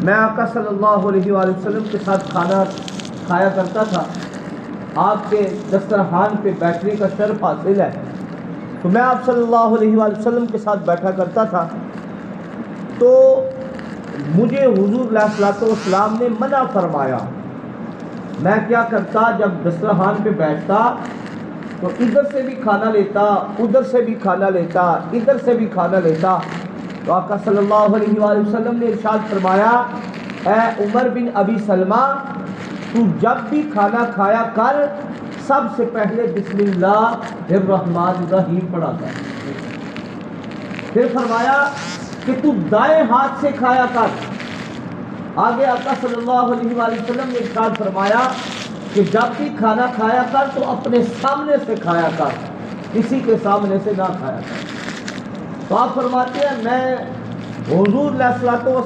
میں آقا صلی اللہ علیہ وآلہ وسلم کے ساتھ کھانا کھایا کرتا تھا. آپ کے دسترخوان پہ بیٹھنے کا شرف حاصل ہے. تو میں آپ صلی اللہ علیہ وآلہ وسلم کے ساتھ بیٹھا کرتا تھا. تو مجھے حضور علیہ الصلوۃ والسلام نے منع فرمایا. میں کیا کرتا، جب دسترخوان پہ بیٹھتا تو ادھر سے بھی کھانا لیتا، ادھر سے بھی کھانا لیتا، ادھر سے بھی کھانا لیتا. تو آقا صلی اللہ علیہ وآلہ وسلم نے ارشاد فرمایا، اے عمر بن ابی سلمہ، تو جب بھی کھانا کھایا کر سب سے پہلے بسم اللہ الرحمن الرحیم پڑھا کر. پھر فرمایا کہ تو دائیں ہاتھ سے کھایا کر. آگے آقا صلی اللہ علیہ وآلہ وسلم نے ارشاد فرمایا کہ جب بھی کھانا کھایا کر تو اپنے سامنے سے کھایا کر، کسی کے سامنے سے نہ کھایا کر. تو آپ فرماتے ہیں میں حضور علیہ الصلوۃ والسلام